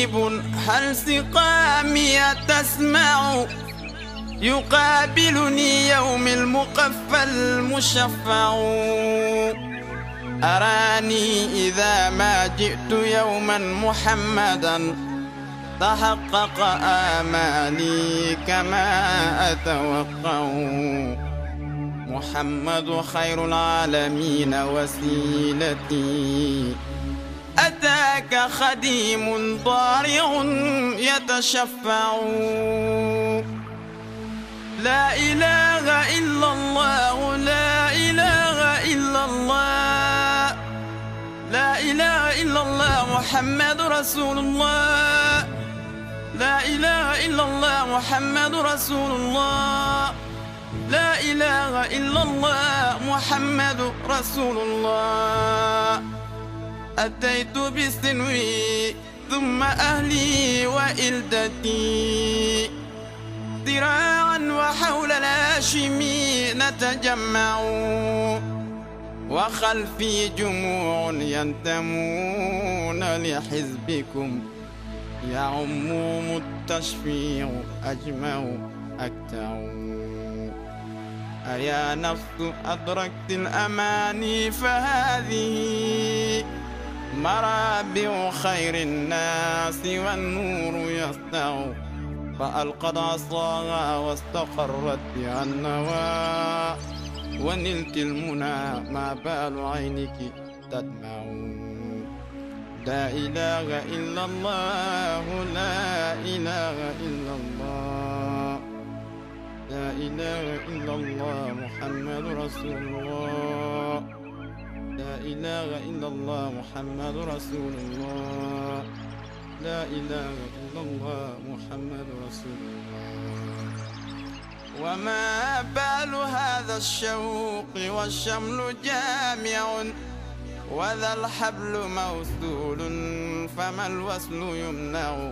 قريب هل سقامي تسمع يقابلني يوم المقفى المشفع أراني إذا ما جئت يوما محمدا تحقق آمالي كما أتوقع محمد خير العالمين وسيلتي أتاك خديم ضارع يتشفع لا إله إلا الله لا إله إلا الله لا إله إلا الله محمد رسول الله لا إله إلا الله محمد رسول الله لا إله إلا الله محمد رسول الله أتيت بسنوي ثم أهلي وإلدتي ذراعا وحول الهاشمي نتجمع وخلفي جموع ينتمون لحزبكم يعمهم التشفيع أجمع أكتع أيا نفس أدركت الأماني فهذه مرابع خير الناس والنور يسطع فألقت عصاها واستقرت بها النوى ونلت المنى ما بال عينك تدمع لا إله إلا الله لا إله إلا الله لا إله إلا الله محمد رسول الله لا إله إلا الله محمد رسول الله لا إله إلا الله محمد رسول الله وما بال هذا الشوق والشمل جامع وذا الحبل موصول فما الوصل يمنع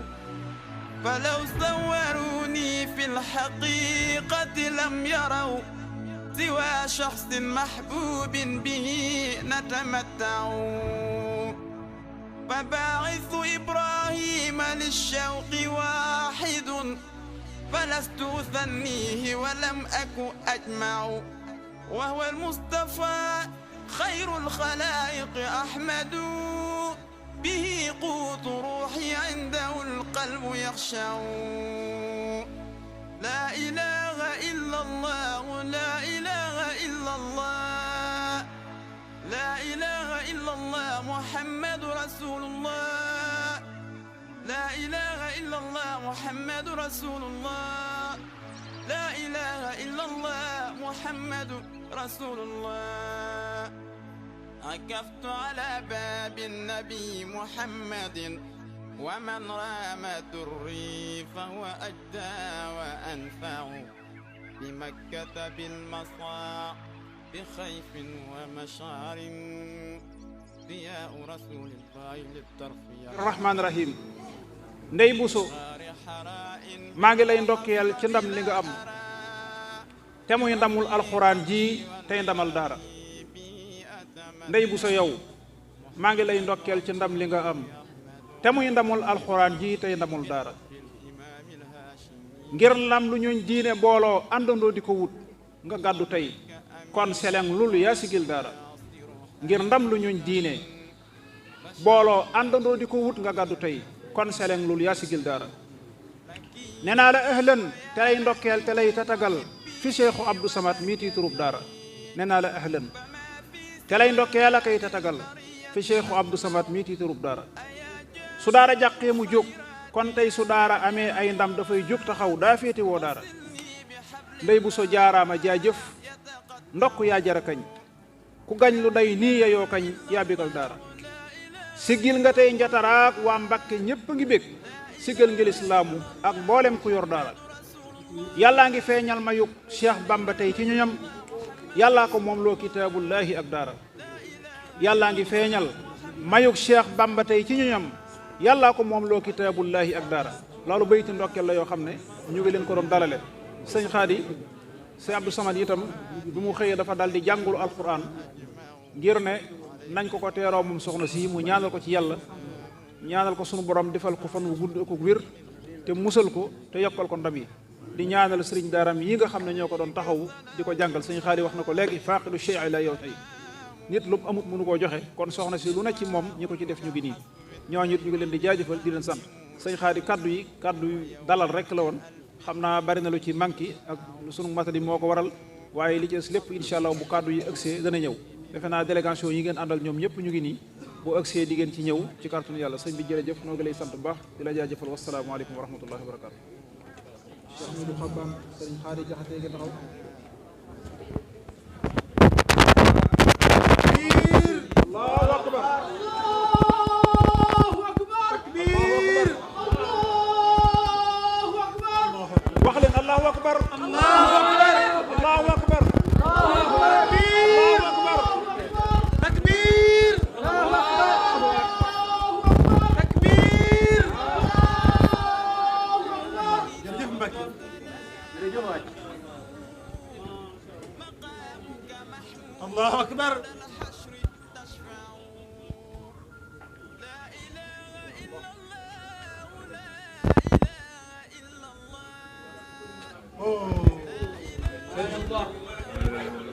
فلو صوروني في الحقيقة لم يروا سوى شخص محبوب به نتمتع فباعث إبراهيم للشوق واحد فلست أثنيه ولم أك أجمع وهو المصطفى خير الخلائق أحمد به قوت روحي عنده القلب يخشع لا إله إلا الله لا إله إلا الله لا إله إلا الله محمد رسول الله لا إله إلا الله محمد رسول الله لا إله إلا الله محمد رسول الله عكفت على باب النبي محمد ومن رام دري فهو أجدى وأنفع بمكة بالمصاع بخيف ومشعر ضياء رسول الله للطرف الرحمن الرحيم Ndey Bousso maa ngi lay ndokkeel ci ndam li nga am te muy ndamul alxuraan ji tey ndamal daara Ndey Bousso yow maa ngi lay ndokkeel ci ndam li nga am te muy ndamul alxuraan ji tey ndamul daara ngir lam lu ñuñ diine booloo àndandoo di ko wut nga gàddu tey kon seleng lul yaa sigil daara ngir ndam lu ñuñ diine booloo àndandoo di ko wut nga gàddu tey kon seleng lul yaa sigil daara nee naa la ahlan te lay ndokkeel te lay tatagal fi Cheikhu Abdou Samad mii tiiturub daara nee naa la ahlan te lay ndokkeel a kay tatagal fi Cheikhu Abdou Samad mii tiiturub daara su daara jàqee mu jóg kon tey su daara amee ay ndam dafay jóg taxaw daa féete woo daara Ndey Bousso jaaraama jaajëf ndokk yaa jara kañ ku gañ lu day nii yayoo kañ yaa bégal daara sigil nga tey njataraak waa Mbàkke ñépp a ngi bég sigil ngi lislaamu ak mboolem ku yor daara yàllaa ngi feeñal mayug Cheikh Bamba tey ci ñoñam yàllaa ko moom loo kitaabullaahi ak daara yàllaa ngi feeñal mayug Cheikh Bamba tey ci ñoñam yàllaa ko moom loo kitaabullaahi ak daara loolu bayti ndokkel la yoo xam ne ñu ngi leen ko doon dalale sëñ Xaadi sëñ Abdou Samad itam bi mu xëyee dafa dal di jàngulu alquran ngir ne nañ ko teeroo moom soxna si mu ñaanal ko ci yàlla ñaanal ko sunu borom defal ko fan wu gudd ak wér te musal ko te yokkal ko ndam yi di ñaanal sëriñ daaram yi nga xam ne ñoo ko doon taxawu di ko jàngal sëñ Xaali wax na ko léegi faaqidu shay'i la yow tey nit lu mu amut mënu koo joxe kon soxna si lu ne ci moom ñi ko ci def ñu ngi nii ñooñu it ñu ngi leen di jaajëfal di leen sant sëñ Xaali kaddu yi dalal rek la woon xam naa bari na lu ci manqué ak sunu matadi moo ko waral waaye li ci des lépp incha allah bu kaddu yi ëgsee dana ñëw defe naa délégation yi ngeen àndal ñoom ñëpp ñu ngi nii bu ëgsee di ngeen ci ñëw ci kàttanu yàlla sëñ bi jërëjëf noo ngi lay sant bu baax di la jaajëfal wasalaamaaleykum wa rahmatullahi wa barakatu Cheikh Modou Xabbaan sëñ Xaali Jaxate gi taxaw allahu akbar allahu akbar takbir allahu akbar wax leen allahu akbar allahu akbar allahu akbar allahu akbar takbir takbir jërëjëf Mbacke jërëjëf waay allahu akbar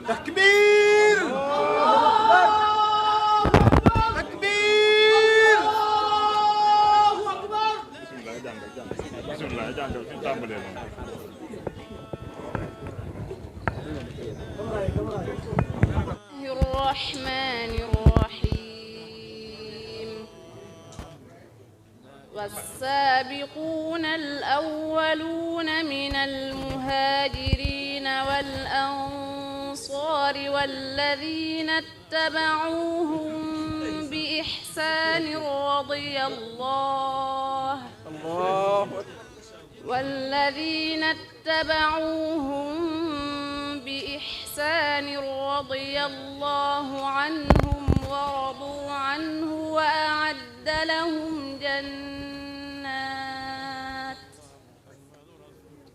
takbir takbir bismillah jàngal fi tàmbalee الرحمن الرحيم والسابقون الأولون من المهاجرين والأنصار والذين اتبعوهم بإحسان رضي الله عنهم ورضوا عنه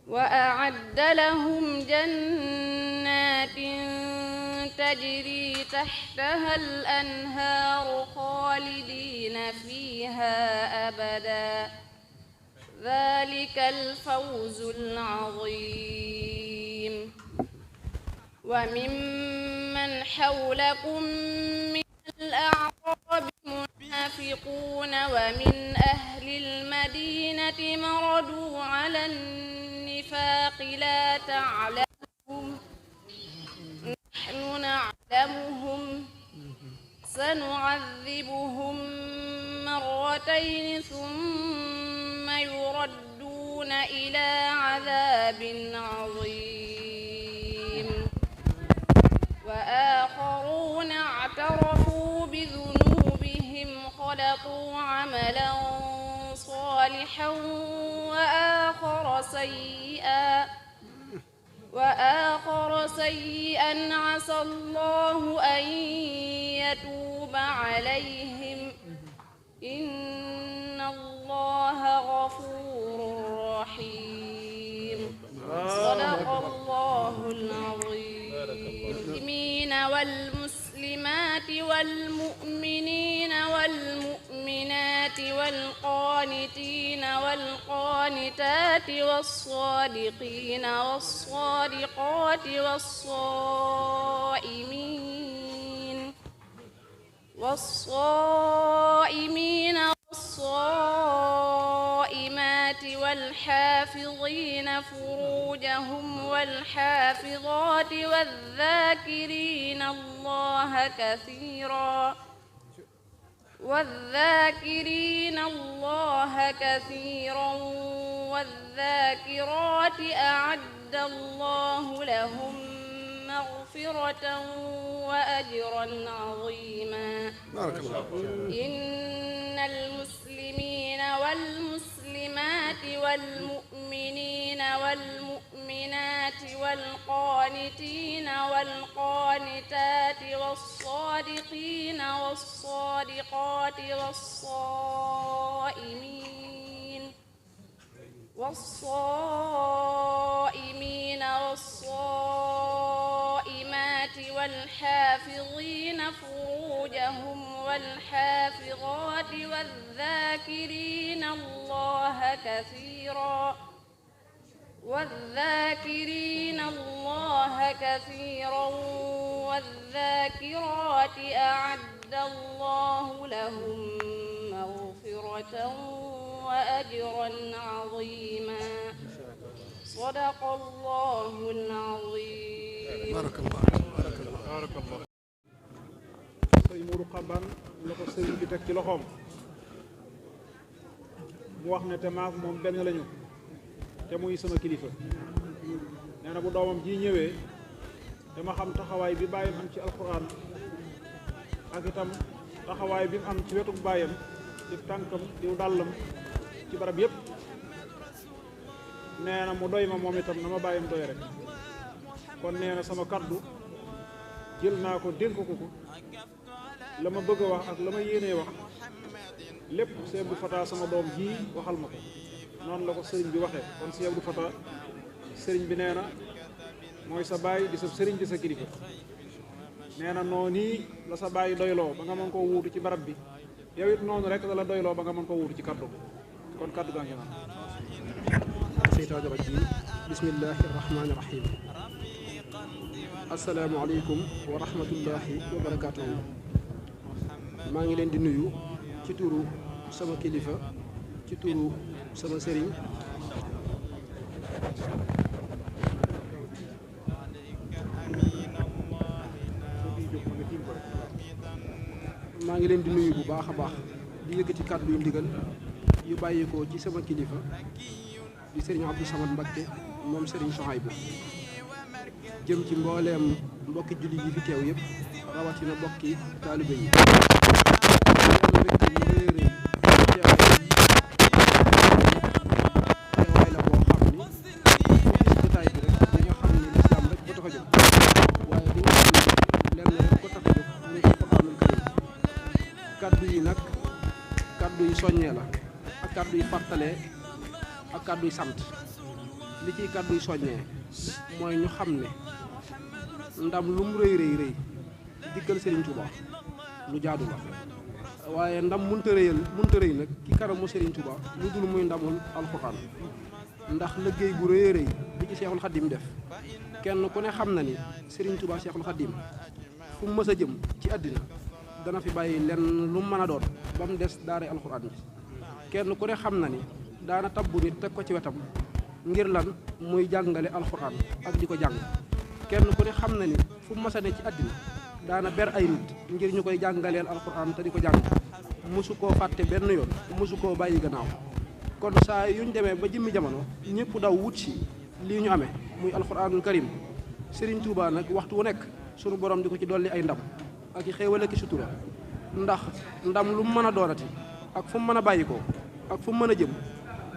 وأعد لهم جنات تجري تحتها الأنهار خالدين فيها أبدا ذلك الفوز العظيم وممن حولكم من الأعراب منافقون ومن أهل المدينة مردوا على النفاق لا تعلمهم نحن نعلمهم سنعذبهم مرتين ثم يردون إلى عذاب عظيم وآخرون اعترفوا بذنوبهم خلطوا عملا صالحا وآخر سيئا عسى الله أن يتوب عليهم إن الله غفور رحيم صدق الله العظيم المسلمين والمسلمات والمؤمنين والمؤمنات والقانتين والقانتات والصادقين والصادقات والصائمين والصائمات والحافظين فروجهم والحافظات والذاكرين الله كثيرا والذاكرات أعد الله لهم مغفرة وأجرا عظيما بارك الله إن المسلمين والمسلمات والمؤمنين والمؤمنات والقانتين والقانتات والصادقين والصادقات والصائمين والصائمات والحافظين فروجهم والحافظات والذاكرين الله كثيرا والذاكرات أعد الله لهم مغفرة وأجرا عظيما صدق الله العظيم. بارك الله. sëñ Mourou Xaban la ko sëriñ bi teg ci loxoom mu wax ne te maak moom benn lañu te muy sama kilifa nee na bu doomam ji ñëwee dama xam taxawaay bi bàyyam am ci alxuraan ak itam taxawaay bi mu am ci wetu bàyyam di tànkam diw dàllam ci barab yépp nee na mu doy ma moom itam na ma bàyyam doy rek kon nee na sama kaddu jël naa ko dénk ko la ma bëgg a wax ak la ma yéenee wax lépp Sëñ Abdou Fatah sama doom ji waxal ma ko noonu la ko sëriñ bi waxee kon Sëñ Abdou Fatah sëriñ bi nee na mooy sa baay di sa sëriñ di sa kilifa nee na noonu nii la sa baay doyloo ba nga mën koo wuutu ci barab bi yow it noonu rek la doyloo ba nga mën koo wuutu ci kaddu kon kaddu gaa ngi naan seytaani rajiim bismillahi rahmaani rahiim assalaamu aleykum wa rahmatullahi wa barakaatuhu. maa ngi leen di nuyu ci turu sama kilifa ci turu sama sëriñ maa ngi leen di nuyu bu baax a baax di yëkkati kàddu yu ndigal yu bàyyeekoo ci sama kilifa di sëriñ Abdou Samad Mbakke moom sëriñ Sohaybu jëm ci mbooleem mbokki julli yi fi teew yëpp rawatina mbokki taalibe yi teewaay la boo xam ni foo gis jotaay bi rek di nga xam ni lislaam rek ko tax a jóg waaye di nga xam ni lenn rek ko tax a jóg muy alxuraanul karim kaddu yi nag kaddu yi soññee la ak kaddu yi fàttalee ak kaddu yi sant li ciy kaddu yi soññee mooy ñu xam ne ndam lu mu rëy rëy rëy diggal Serigne Touba lu jaadu la waaye ndam mënta rëy nag ki kanamu Serigne Touba lu dul muy ndamul alxuraan ndax liggéey bu rëy rëy bi ci Seexul Xaddim def kenn ku ne xam na ni Serigne Touba Seexul Xaddim fu mu mës a jëm ci àddina dana fi bàyyi lenn lu mu mën a doon ba mu des daara alxuraan bi kenn ku ne xam na ni daana tabbu nit teg ko ci wetam ngir lan muy jàngale alxuraan ak di ko jàng kenn ku ne xam na ni fu mu mës a ne ci àddina daana ber ay nit ngir ñu koy jàngaleel alxuraan te di ko jàng mosu koo fàtte benn yoon mosu koo bàyyi gannaaw kon saa yuñ demee ba jëmmi jamono ñëpp daw wut si lii ñu amee muy alxuraanul karim Serigne Touba nag waxtu wu nekk sunu borom di ko ci dolli ay ndam ak i xéewal ak i sutura ndax ndam lu mu mën a doonati ak fu mu mën a bàyyi ko ak fu mu mën a jëm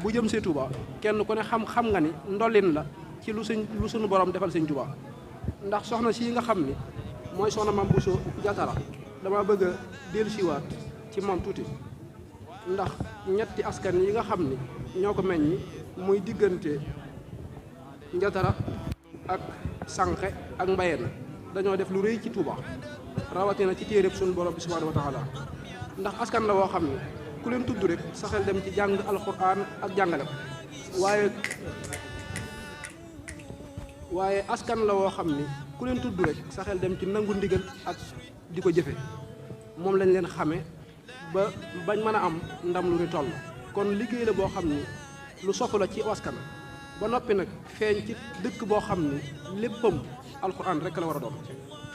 bu jëm see Touba kenn ku ne xam nga ni ndollin la ci lu sunu borom defal Sëñ Touba ndax soxna si nga xam ni mooy soxna Mame Bousso Diatara dama bëgg a dellusiwaat ci moom tuuti ndax ñetti askan yi nga xam ni ñoo ko meññi muy diggante Diatara ak Sànqe ak Mbayeen dañoo def lu rëy ci Touba rawatina ci téeréb sunu borom bi subhanahu wa taala ndax askan la woo xam ni ku leen tudd rek sa xel dem ci jàng alxuraan ak jàngale ko waaye askan la woo xam ni ku leen tudd rek sa xel dem ci nangu ndigal ak di ko jëfe moom lañ leen xame ba bañ mën a am ndam lu ñu toll kon liggéey la boo xam ni lu sofu la ci askan ba noppi nag feeñ ci dëkk boo xam ni léppam alxuraan rek la war a doon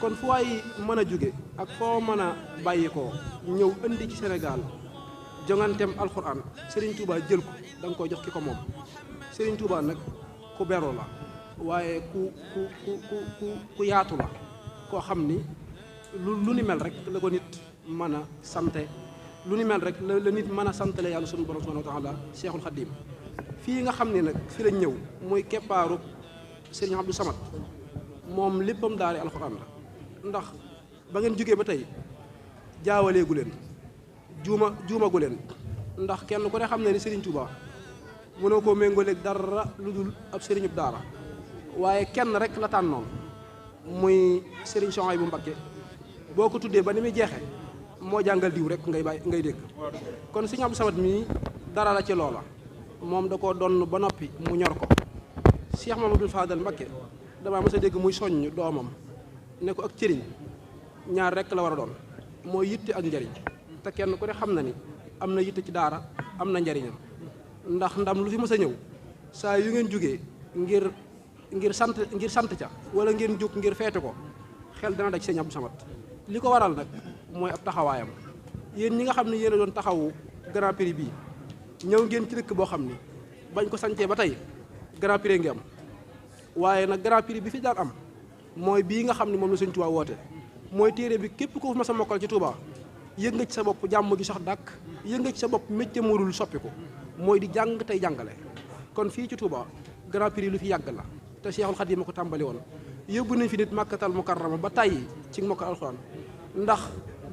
kon fu waay mën a jóge ak foo mën a bàyyi ko ñëw indi ci Sénégal jonganteem alxuraan Serigne Touba jël ko da nga koy jox ki ko moom Serigne Touba nag ku beru la waaye ku yaatu la koo xam ni lu ni mel rek la ko nit mën a sante lu ni mel rek la nit mën a santale yàlla sunu borom subhanahu wa taala Cheikhul Khadim fii nga xam ne nag fi lañ ñëw muy keppaaru Serigne Abdou Samad moom léppam daari alxuraan la ndax ba ngeen jógee ba tey jaawaleegu leen juumagu leen ndax kenn ku ne xam ne ni Serigne Touba mënoo koo méngooleeg dara lu dul ab sëriñub daara waaye kenn rek la tànnoon muy Serigne Sohaybu Mbakke boo ko tuddee ba ni muy jeexee moo jàngal diw rek ngay dégg kon sëñ Abdou Samad mii dara la ci loola moom da koo donn ba noppi mu ñor ko Cheikh Mamadou Fadal Mbacké damaa mës a dégg muy soññ doomam ne ko ak cëriñ ñaar rek la war a doon mooy yitte ak njariñ te kenn ku ne xam na ni am na yitte ci daara am na njariñam ndax ndam lu fi mës a ñëw saa yu ngeen jógee ngir sant ca wala ngeen jóg ngir feete ko xel dana daj sëñ Abdou Samad li ko waral nag mooy ab taxawaayam yéen ñi nga xam ne yéen a doon taxawu Grand Prix bii ñëw ngeen ci dëkk boo xam ni bañ ko sancee ba tey Grand Prix ngi am waaye nag Grand Prix bi fi daan am mooy bii nga xam ne moom la Sëñ Tuubaa woote mooy téere bi képp ko mas a mokkal ci Tuubaa yëg nga ci sa bopp jàmm ju sax dàkk yëg nga ci sa bopp métier morul soppiku mooy di jàng tey jàngale kon fii ci Tuubaa Grand Prix lu fi yàgg la te Seexul Xadiim ko tàmbali woon yóbbu nañ fi nit Makkatal Mukarrama ba tàyyi ci mokkal alxuraan ndax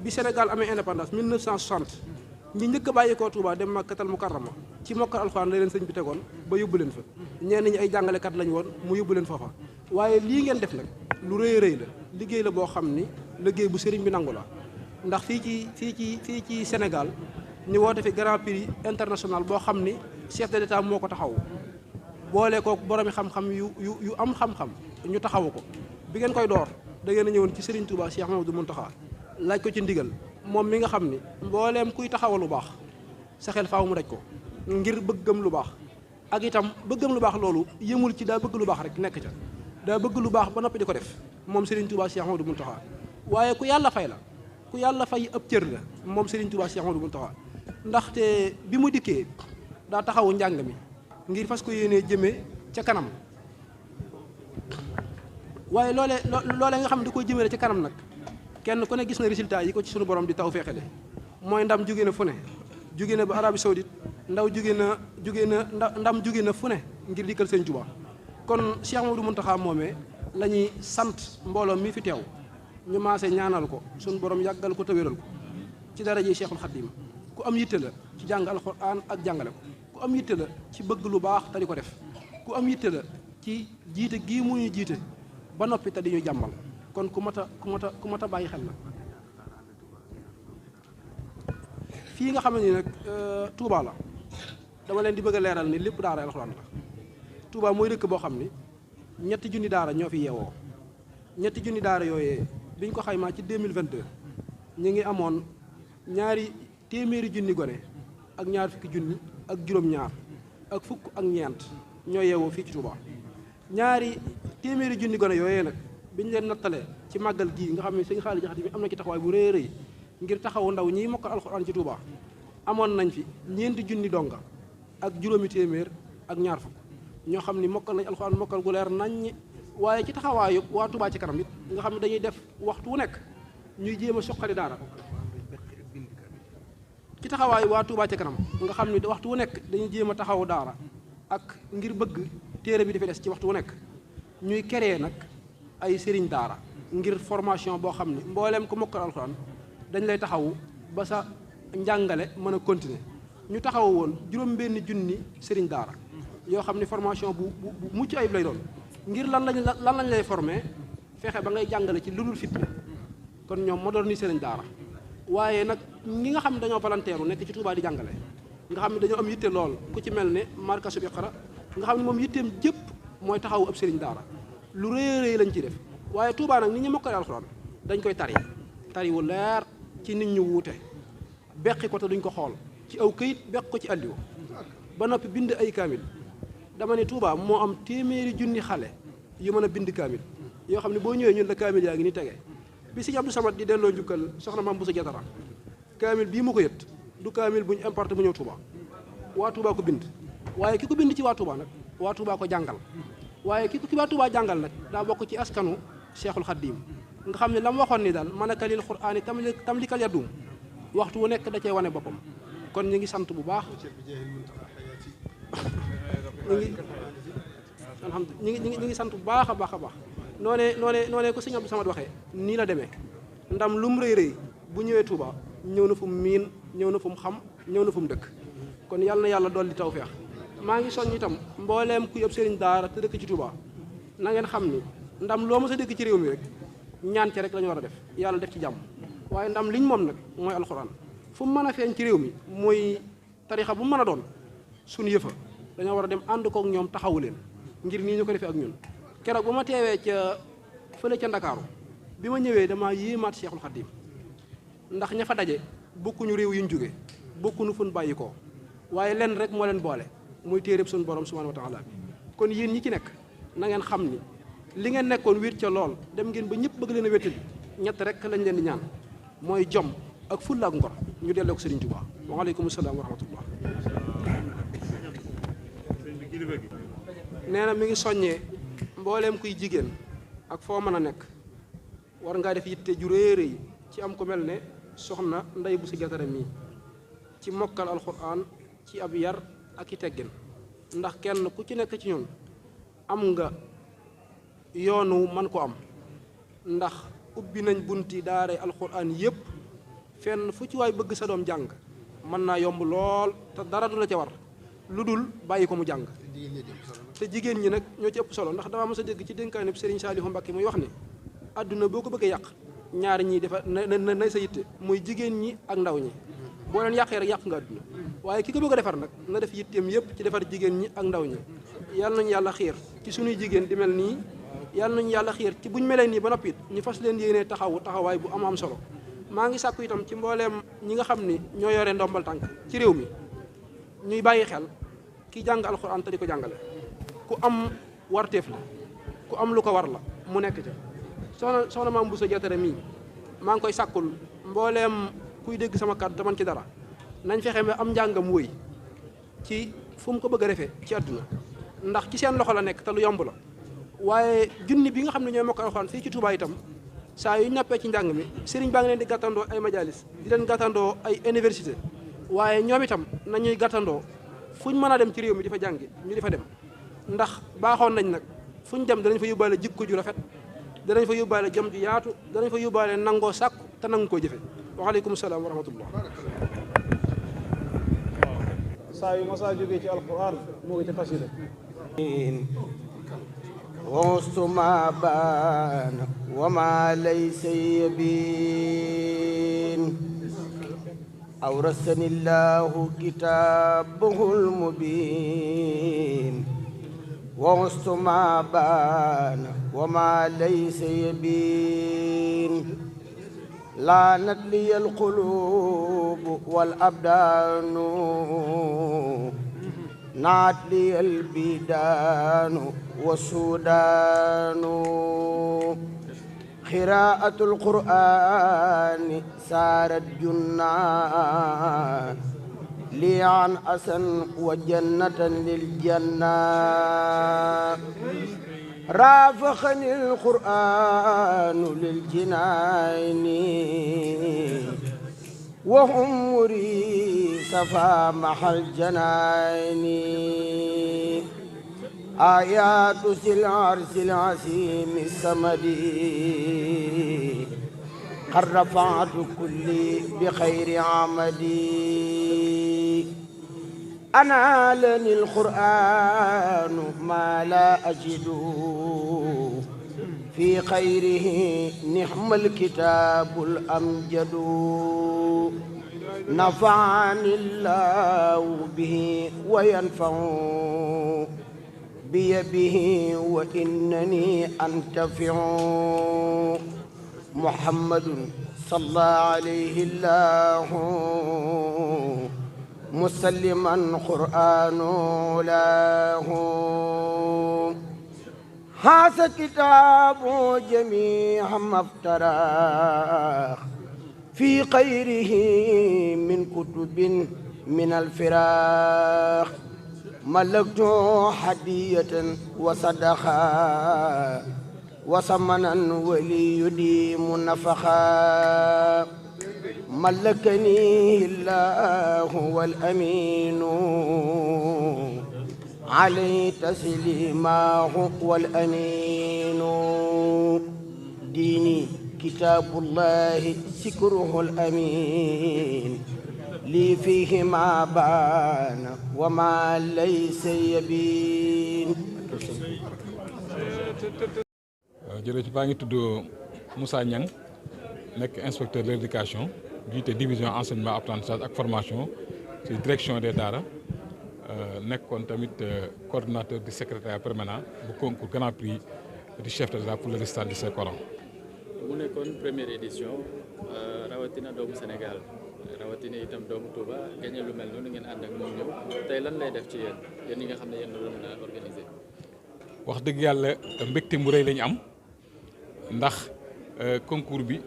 bi Sénégal amee indépendance 1960 ñi njëkk a bàyyi koo Touba dem Makkatal Mukarrama ci mokkal alxuraan la leen sëñ bi tegoon ba yóbbu leen fa ñenn ñi ay jàngalekat lañ woon mu yóbbu leen foofa waaye lii ngeen def nag lu rëy rëy la liggéey la boo xam ni liggéey bu sëriñ bi nangu la ndax fii ci Sénégal ñu woote fi Grand Prix international boo xam ni chef de l'État moo ko taxaw boole ko boromi xam-xam yu am xam-xam ñu taxawu ko bi ngeen koy door da ngeen a ñëwoon ci Serigne Touba Cheikh Mamadou Mountakha laaj ko ci ndigal moom mi nga xam ni mbooleem kuy taxawal lu baax sa xel faaw mu daj ko ngir bëggam lu baax ak itam bëggam lu baax loolu yëmul ci daa bëgg lu baax rek nekk ca daa bëgg lu baax ba noppi di ko def moom Serigne Touba Cheikh Mamadou Mountakha waaye ku yàlla fay la ku yàlla fay ab cër la moom Serigne Touba Cheikh Mamadou Mountakha ndaxte bi mu dikkee daa taxawu njàng mi ngir fas ko yéenee jëmee ca kanam waaye loolee nga xam ne da koy jëmee ca kanam nag kenn ku ne gis na résultat yi ko ci sunu borom di taw feexele mooy ndam jóge na fu ne jóge na ba Arabie Saoudite ndam jóge na fu ne ngir dikkal Sëñ Tuubaa kon Cheikh Mamadou Mountakha moomee la ñuy sant mbooloo mi fi teew ñu maase ñaanal ko sunu borom yàggal ko te wéral ko ci daraje Cheikhul Khadim ku am yitte la ci jàng alxuraan ak jàngale ko ku am yitte la ci bëgg lu baax te di ko def ku am yitte la ci jiite gii mu ñu jiite ba noppi te di ñu jàmmal kon ku mat a bàyyi xel la fii nga xam ne nag Touba la dama leen di bëgg a leeral ni lépp daara alxuraan la Touba mooy dëkk boo xam ni 3 junni daara ñoo fi yeewoo 3 junni daara yooyee biñ ko xaymaa ci 2022 ñu ngi amoon 2 téeméeri junni gone ak 2 fukki junni ak juróom-ñaar ak fukk ak ñeent ñoo yeewoo fii ci Touba 2 téeméeri junni gone yooyee nag biñ leen nattalee ci màggal gii nga xam ne sëñ Xaali Jaxate bi am na ci taxawaay bu rëy rëy ngir taxawu ndaw ñiy mokkal alxuraan ci Touba amoon nañ fi 4 junni donga ak juróomi téeméer ak 2 fukk ñoo xam ni mokkal nañ alxuraan mokkal gu leer naññ waaye ci taxawaayu waa Touba ci kanam it nga xam ne dañuy def waxtu wu nekk ñuy jéem a soqali daara ci taxawaayu waa Touba ci kanam nga xam ne waxtu wu nekk dañuy jéem a taxawu daara ak ngir bëgg téere bi dafa des ci waxtu wu nekk ñuy créer nag ay sëriñ daara ngir formation boo xam ne mbooleem ko mokkal alxuraan dañ lay taxawu ba sa njàngale mën a continuer ñu taxawu woon 6 junni sëriñ daara yoo xam ne formation bu mucc ayib lay doon ngir lan lañ lay former fexe ba ngay jàngale ci lu dul fitna kon ñoom moderniser nañ daara waaye nag ñi nga xam ne dañoo volontaire nekk ci Touba di jàngale nga xam ne dañoo am yitte lool ku ci mel ne markasu bi xara nga xam ne moom yitteem jëpp mooy taxawu ab sëriñ daara lu rëy rëy lañ ci def waaye Touba nag nit ñi mokkale alxuraan dañ koy tari wu leer ci nit ñu wuute beqi ko te duñ ko xool ci aw këyit beq ko ci àlliwo ba noppi bind ay kaamil dama ne Touba moo am 100 junni xale yu mën a bind kaamil yoo xam ne boo ñëwee ñun la kaamil yaa ngi ni tege bi Sëñ Abdou Samad di delloo njukkal soxna Maam Bousso Diatara kaamil bii mu ko yët du kaamil bu ñu importé bu ñëw Touba waa Touba ko bind waaye ki ko bind ci waa Touba nag waa Touba ko jàngal waaye ki waa Touba jàngal nag daa bokk ci askanu Cheikhul Khadim nga xam ne la mu waxoon ni daal manaka lil qur'aani tamlikal yadum waxtu wu nekk da cee wane boppam kon ñu ngi sant bu baax ñu ngi sant bu baax a baax a baax noonee ko Sëñ Abdou Samad waxee nii la demee ndam lu mu rëy rëy bu ñëwee Touba ñëw na fu mu miin ñëw na fu mu xam ñëw na fu mu dëkk kon yàlla na yàlla dolli tawfeex maa ngi soññ itam mbooleem ku yëpp sëriñ daara te dëkk ci Touba na ngeen xam ni ndam loo mës a dëkk ci réew mi rek ñaan ci rek la ñu war a def yàlla def ci jàmm waaye ndam liñ moom nag mooy alxuraan fu mu mën a feeñ ci réew mi mooy tarixa bu mu mën a doon suñu yëfa dañoo war a dem ànd kook ñoom taxawu leen ngir nii ñu ko defee ak ñun keroog ba ma teewee ca fële ca Ndakaaru bi ma ñëwee dama yéemaat Cheikhul Khadim ndax ña fa daje bokkuñu réew yuñ jóge bokkuñu fun bàyyi ko waaye lenn rek moo leen boole muy téeréb suñu borom subhanahu wa taala bi kon yéen ñi ci nekk na ngeen xam ni li ngeen nekkoon wéet ca lool dem ngeen ba ñëpp bëgg leen a wéttali ñett rek lañ leen di ñaan mooy jom ak fulla ak ngor ñu delloo ko Sëriñ Tuubaa waaleykum salaam wa rahmatullah nee na mi ngi soññee mbooleem kuy jigéen ak foo mën a nekk war ngaa def yitte ju réy réy ci am ko mel ne soxna Ndey Buso Jatara mii ci mokkal alxuraan ci ab yar ak i teggin ndax kenn ku ci nekk ci ñun am nga yoonu man ko am ndax ubbi nañ bunti daare alxuraan yépp fenn fu ci waay bëgg sa doom jàng mën naa yomb lool te dara du la ca war lu dul bàyyi ko mu jàng te jigéen ñi nag ñoo ci ëpp solo ndax damaa mës a dégg ci dénkaane bi Serigne Saliou Mbacké muy wax ni àdduna boo ko bëggee yàq ñaari ñii dafa na sa yitte muy jigéen ñi ak ndaw ñi boo leen yàqee rek yàq nga àdduna waaye ki ko bëgg a defar nag na def yitteem yépp ci defar jigéen ñi ak ndaw ñi yàlla nañu yàlla xiir ci suñuy jigéen di mel nii yàlla nañu yàlla xiir ci buñ melee nii ba noppi ñu fas leen yéenee taxawaay bu am solo maa ngi sàkku itam ci mbooleem ñi nga xam ni ñoo yore ndombal tànk ci réew mi ñuy bàyyi xel ki jàng alxuraan te di ko jàngale ku am warteef la ku am lu ko war la mu nekk ca soxna Maam Buso Jatara mii maa ngi koy sàkkul mbooleem kuy dégg sama kàddu te man ci dara nañ fexe ba am njàngam wóy ci fu mu ko bëgg a defee ci àdduna ndax ci seen loxo la nekk te lu yomb la waaye junni bi nga xam ne ñooy mokk alxuraan fii ci Touba itam saa yu noppee ci njàng mi sëriñ baa ngi leen di gàttandoo ay majalis di leen gàttandoo ay université waaye ñoom itam nañuy gàttandoo fuñ mën a dem ci réew mi di fa jàngi ñu di fa dem ndax baaxoon nañ nag fuñ dem danañ fa yóbbaale jikko ju rafet danañ fa yóbbaale jom ju yaatu danañ fa yóbbaale nangoo sàkku te nangu koo jëfe waaleykum salaam wa rahmatullah saa yu ma saa jógee ci alquran moo ngi ci xasida وما بان وما ليس يبين أورثني الله كتابه المبين وغصت ما بان وما ليس يبين لعنت لي القلوب والأبدان نعت لي البيدان والسودان قراءة القرآن سارت جنة لي عن أسن وجنة للجنة رافقني القرآن للجنان وهم مري صفا محل جنان آيات العرش العظيم الصمد قد رفعت كلي بخير عمدي أنالني القرآن ما لا أجد في خيره نعم الكتاب الأمجد نفعني الله به وينفع بي به وإنني أنتفع محمد صلى عليه الله مسلما قرآن له هذا كتاب جميع ما افتراه في خيره من كتب من الفراق ملكت حدية وصدقا وثمنا ولي يديم نفخا ملكني الله والأمين عليه تسليماه والأمين ديني كتاب الله سكره الأمين لي فيه ما بان وما ليس يبين jërëjëf baa ngi tudd Moussa Niang nekk inspecteur de l'éducation jiite division enseignement apprentissage ak formation ci direction des daara nekkoon tamit coordonnateur du secrétariat permanent bu concours grand prix du chef de l'État pour le récital du Saint-Coran. mu nekkoon première édition rawatina doomu Sénégal rawatina itam doomu Touba gagné lu mel noonu ngeen ànd ak moom ñëw tey lan lay def ci yéen ñi nga xam ne yéen la doon organisé. wax dëgg yàlla mbégte mu rëy la ñu am ndax concours bi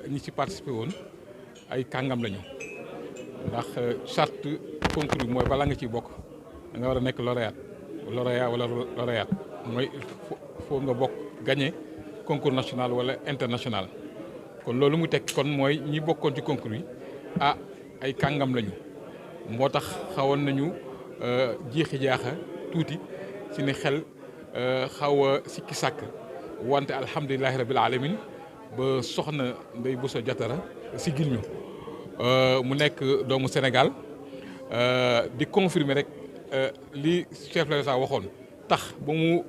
ñi ci participé woon ay kàngam lañu ndax charte concours bi mooy bala nga ciy bokk da nga war a nekk lauréat wala lauréat mooy foo nga bokk gagné concours national wala international. kon loolu mu teg kon mooy ñi bokkoon ci concours bi ay kàngam lañu moo tax xawoon nañu jiixi jaaxa tuuti ci ne xel xaw a sikki sàkk wante alhamdulilahi rabil alamin ba soxna Ndeye Bousso Diatara sigil ñu mu nekk doomu Sénégal di confirmer rek li chef de l'État waxoon tax ba mu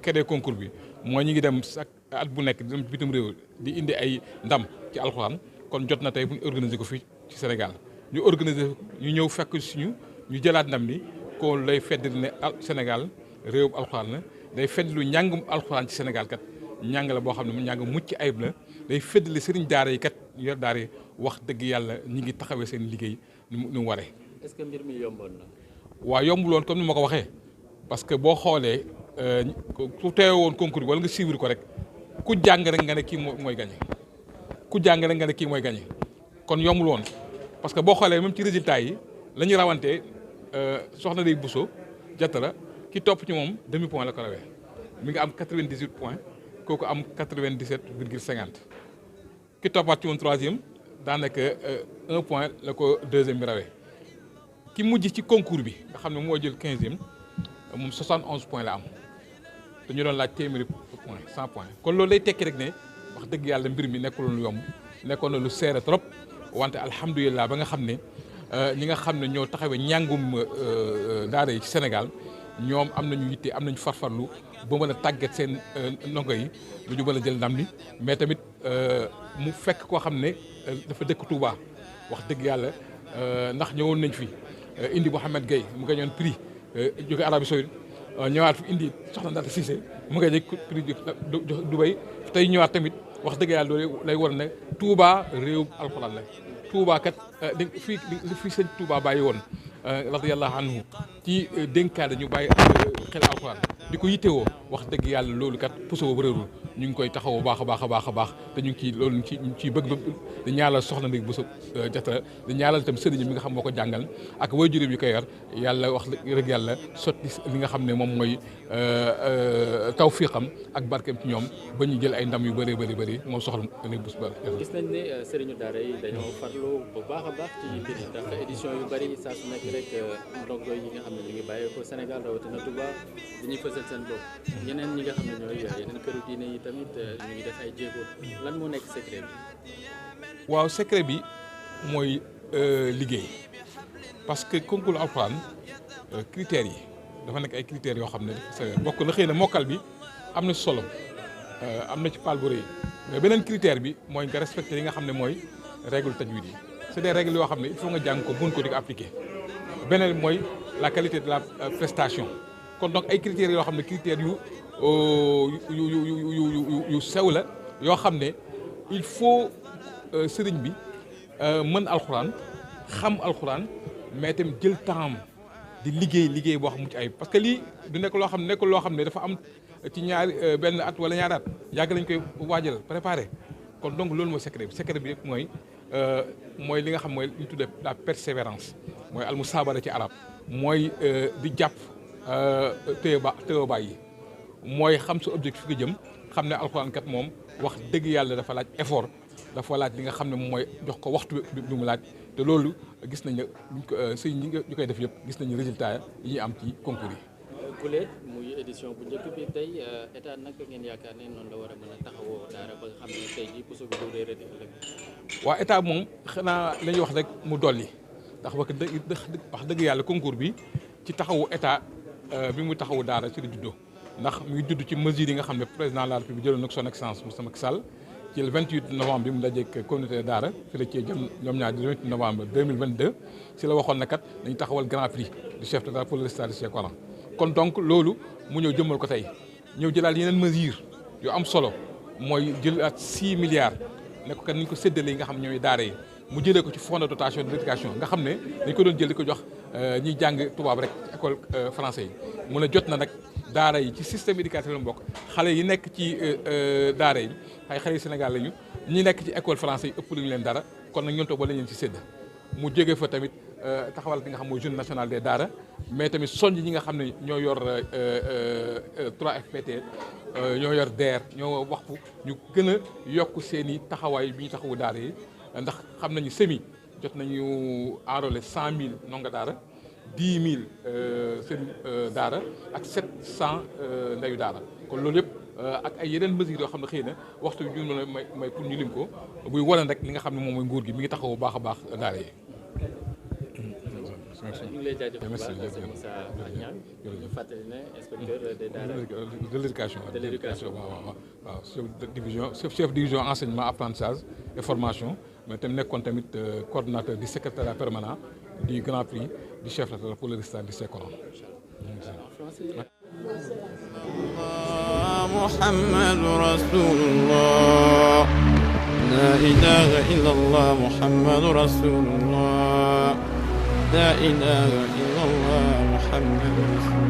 créé concours bi mooy ñu ngi dem chaque at bu nekk di dem bitim réew di indi ay ndam ci alxuraan kon jot na tey bu ñu organiser ko fii ci Sénégal ñu organiser ñu ñëw fekk suñu ñu jëlaat ndam li ko lay feddali ne Sénégal réewum alxuraan la day feddlu njàngum alxuraan ci Sénégal kat njàng la boo xam ne mu njàng mucc ayib la day feddali sëriñ daara yi kat yor daara yi wax dëgg yàlla ñi ngi taxawee seen liggéey ni mu waree. est-ce que mbir mi yomboon na. waaw yombuloon comme ni ma ko waxee parce que boo xoolee ku teewe woon concours bi wala nga suivre ko rek ku jàng rek nga ne kii mooy gagné ku jàng rek nga ne kii mooy gagné kon yombul woon parce que boo xoolee même ci résultat yi la ñu rawantee soxna Ndeye Bousso Diatara ki topp ci moom demi point la ko rawee mi ngi am 98 points kooku am 97,50 ki toppaat ci moom troisième daanaka 1 point la ko deuxième bi rawee ki mujj ci concours bi nga xam ne moo jël 15e moom 71 points la am te ñu doon laaj téeméeri points 100 points kon loolu day tekki rek ne wax dëgg yàlla mbir mi nekkul lu yomb nekkoon na lu seere trop wante alhamdulilah ba nga xam ne ñi nga xam ne ñoo taxawee njàngum daara yi ci Sénégal ñoom am nañu yitte am nañu farfarlu ba mën a tàggat seen ndongo yi lu ñu mën a jël ndam li mais tamit mu fekk koo xam ne dafa dëkk Touba wax dëgg yàlla ndax ñëwoon nañ fi indi Mouhamed Gueye mu gañoon prix jóge Arabie Saoudite ñëwaat fi indi soxna Ndata Cissé mu gañe prix Dubaï tey ñëwaat tamit wax dëgg yàlla loolu lay war ne Touba réew alxuraan la Touba kat fii sëñ Touba bàyyi woon radiyallahu anhu ci dénkaane ñu bàyyi xel alxuraan di ko yittewoo wax dëgg yàlla loolu kat puso ba réerul ñu ngi koy taxawoo baax a baax a baax a baax te ñu ngi ciy loolu ñu ngi ciy bëgg di ñaanal soxna Ndeye Bousso Diatara di ñaanal itam sëriñ mi nga xam moo ko jàngal ak waajuram yi ko yor yàlla wax rek yàlla sotti li nga xam ne moom mooy tawfiqam ak barkeem ci ñoom ba ñu jël ay ndam yu bëree bëri moom soxna Ndeye Bousso Diatara. gis nañ ne sëriñu daara yi dañoo farlu bu baax a baax ci mbir yi ndax édition yu bëri saa su nekk rek ndongo yi nga xam ne ñu ngi bàyyeekoo Sénégal rawatina Touba dañuy fësal seen bopp ñeneen ñi nga xam ne ñooy yeneen këru diine yi tamit ñu ngi def ay jéego lan moo nekk secret bi. waaw secret bi mooy liggéey parce que concours alxuraan critères yi dafa nekk ay critères yoo xam ne dafa bokk na xëy na mokkal bi am na solo am na ci paal bu rëy mais beneen critère bi mooy nga respecté li nga xam ne mooy règle tajwid yi c'est des règles yoo xam ne il faut nga jàng ko mën ko di ko appliquer beneen bi mooy la qualité de la prestation kon donc ay critères yoo xam ne critères yu sew la yoo xam ne il faut sëriñ bi mën alxuraan xam alxuraan mais tamit jël temps di liggéey boo xam mucc ayib parce que lii du nekk loo xam ne dafa am ci ñaari benn at wala ñaari at yàgg lañ koy waajal préparé kon donc loolu mooy secret bi rek mooy li nga xam mooy li ñu tuddee la persévérance mooy almusaabara ci arab mooy di jàpp téye bàyyi mooy xam sa objectif fi nga jëm xam ne alxuraan kat moom wax dëgg yàlla dafa laaj effort dafa laaj li nga xam ne moom mooy jox ko waxtu bi mu laaj te loolu gis nañ ne sëñ ñi ñu koy def yëpp gis nañu résultat yi ñuy am ci concours yi. Goulet muy édition bu njëkk bi tey état naka ngeen yaakaar ne noonu la war a mën a taxawoo daara ba nga xam ne tey jii puso bi du réer ëllëg. waaw état moom xanaa la ñuy wax rek mu dolli ndax wax dëgg yàlla concours bi ci taxawu état bi mu taxawu daara ci la juddoo ndax muy judd ci mesures yi nga xam ne président de la République jëloon nag son excellence Moussa Macky Sall ci le 28 novembre bi mu dajeeg communauté daara fi la cee jëm ñoom ñaar di 28 novembre 2022 si la waxoon ne kat dañu taxawal grand prix du chef de l'État pour le récital du Saint-Coran. kon donc loolu mu ñëw jëmmal ko tey ñëw jëlaat yeneen mesures yu am solo mooy jëlaat 6 milliards ne ko kat ni ñu ko séddalee yi nga xam ñooy daara yi mu jëlee ko ci fonds de dotation de l'éducation nga xam ne dañ ko doon jël di ko jox ñiy jàng tubaab rek école français yi mu ne jot na nag daara yi ci système éducatif la mu bokk xale yi nekk ci daara yi ay xale yu Sénégal lañu ñi nekk ci école français yi ëpp luñu leen dara kon nag ñoom toog ba la leen ci sédd mu jógee fa tamit taxawal ki nga xam mooy jeune national des daara mais tamit soññ ñi nga xam ne ñoo yor 3FPT ñoo yor DER ñoo wax fu ñu gën a yokk seen i taxawaay bi ñu taxawu daara yi ndax xam nañu semi jot nañu enrôler 100 000 ndongo daara 10 000 seen daara ak 700 ndeyu daara kon loolu yëpp ak ay yeneen mesures yoo xam ne xëy na waxtu bi ñu may pour ñu lim ko buy wane rek li nga xam ne moom mooy nguur gi mi ngi taxawu baax a baax daara yi. ñu ngi lay jaajëfal bu baax Moussa Niang ñu fàttali ne inspecteur des daara de l'éducation de l'éducation waaw chef division enseignement apprentissage et formation mais tamit nekkoon tamit coordonnateur du secrétariat permanent du grand prix du chef de l'État pour le récital du Saint-Coran. محمد رسول الله لا إله إلا الله محمد رسول الله لا إله إلا الله محمد رسول الله